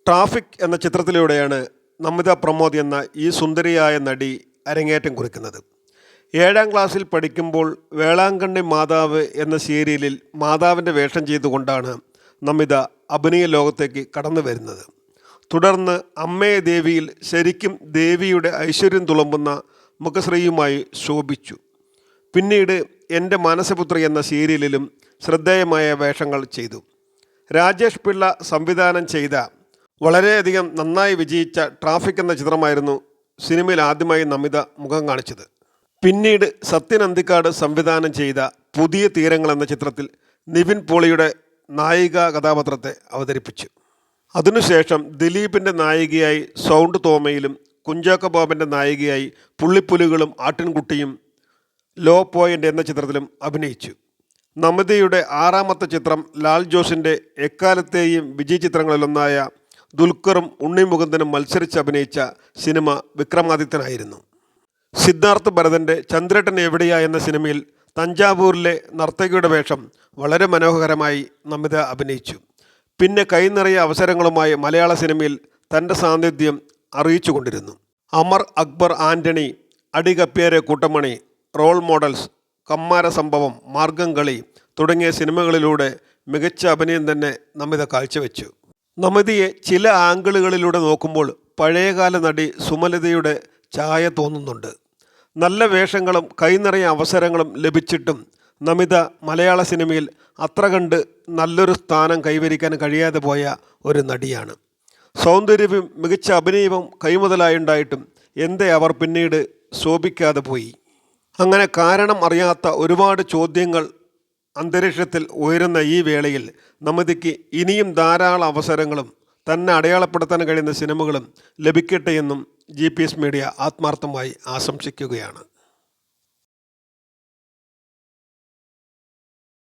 Traffic എന്ന ചിത്രത്തിലൂടെയാണ് നമിത പ്രമോദ് എന്ന ഈ സുന്ദരിയായ നടി അരങ്ങേറ്റം കുറിക്കുന്നത്. 7ാം ക്ലാസ്സിൽ പഠിക്കുമ്പോൾ വേളാങ്കണ്ണി മാതാവ് എന്ന സീരിയലിൽ മാതാവിൻ്റെ വേഷം ചെയ്തുകൊണ്ടാണ് നമിത അഭിനയ ലോകത്തേക്ക് കടന്നു വരുന്നത്. തുടർന്ന് അമ്മേ ദേവിയിൽ ശരിക്കും ദേവിയുടെ ഐശ്വര്യം തുളുമ്പുന്ന മുഖശ്രീയുമായി ശോഭിച്ചു. പിന്നീട് എൻ്റെ മാനസപുത്രി എന്ന സീരിയലിലും ശ്രദ്ധേയമായ വേഷങ്ങൾ ചെയ്തു. രാജേഷ് പിള്ള സംവിധാനം ചെയ്ത വളരെയധികം നന്നായി വിജയിച്ച ട്രാഫിക് എന്ന ചിത്രമായിരുന്നു സിനിമയിൽ ആദ്യമായി നമിത മുഖം കാണിച്ചത്. പിന്നീട് സത്യൻ അന്തിക്കാട് സംവിധാനം ചെയ്ത പുതിയ തീരങ്ങൾ എന്ന ചിത്രത്തിൽ നിവിൻ പോളിയുടെ നായിക കഥാപാത്രത്തെ അവതരിപ്പിച്ചു. അതിനുശേഷം ദിലീപിൻ്റെ നായികയായി സൗണ്ട് തോമയിലും കുഞ്ചാക്കോ ബോബൻ്റെ നായികയായി പുള്ളിപ്പുലികളും ആട്ടിൻകുട്ടിയും ലോ പോയിൻ്റ് എന്ന ചിത്രത്തിലും അഭിനയിച്ചു. നമിതയുടെ 6ാമത്തെ ചിത്രം ലാൽ ജോസിൻ്റെ എക്കാലത്തെയും വിജയ ചിത്രങ്ങളിലൊന്നായ ദുൽഖറും ഉണ്ണി മുകുന്ദനും മത്സരിച്ച് അഭിനയിച്ച സിനിമ വിക്രമാദിത്യനായിരുന്നു. സിദ്ധാർത്ഥ് ഭരതൻ്റെ ചന്ദ്രേട്ടൻ എവിടെയാ എന്ന സിനിമയിൽ തഞ്ചാവൂരിലെ നർത്തകിയുടെ വേഷം വളരെ മനോഹരമായി നമിത അഭിനയിച്ചു. പിന്നെ കൈനിറയ അവസരങ്ങളുമായി മലയാള സിനിമയിൽ തൻ്റെ സാന്നിധ്യം അറിയിച്ചു കൊണ്ടിരുന്നു. അമർ അക്ബർ ആൻ്റണി, അടികപ്പേരെ കൂട്ടമണി, റോൾ മോഡൽസ്, കമ്മാര സംഭവം, മാർഗം കളി തുടങ്ങിയ സിനിമകളിലൂടെ മികച്ച അഭിനയം തന്നെ നമിത കാഴ്ചവെച്ചു. നമിതയെ ചില ആംഗിളുകളിലൂടെ നോക്കുമ്പോൾ പഴയകാല നടി സുമലതയുടെ ഛായ തോന്നുന്നുണ്ട്. നല്ല വേഷങ്ങളും കൈനിറയ അവസരങ്ങളും ലഭിച്ചിട്ടും നമിത മലയാള സിനിമയിൽ അത്ര കണ്ട് നല്ലൊരു സ്ഥാനം കൈവരിക്കാൻ കഴിയാതെ പോയ ഒരു നടിയാണ്. സൗന്ദര്യവും മികച്ച അഭിനയവും കൈമുതലായുണ്ടായിട്ടും എന്തേ അവർ പിന്നീട് ശോഭിക്കാതെ പോയി? അങ്ങനെ കാരണം അറിയാത്ത ഒരുപാട് ചോദ്യങ്ങൾ അന്തരീക്ഷത്തിൽ ഉയരുന്ന ഈ വേളയിൽ നമിതയ്ക്ക് ഇനിയും ധാരാളം അവസരങ്ങളും തന്നെ അടയാളപ്പെടുത്താൻ കഴിയുന്ന സിനിമകളും ലഭിക്കട്ടെ എന്നും GPS മീഡിയ ആത്മാർത്ഥമായി ആശംസിക്കുകയാണ്.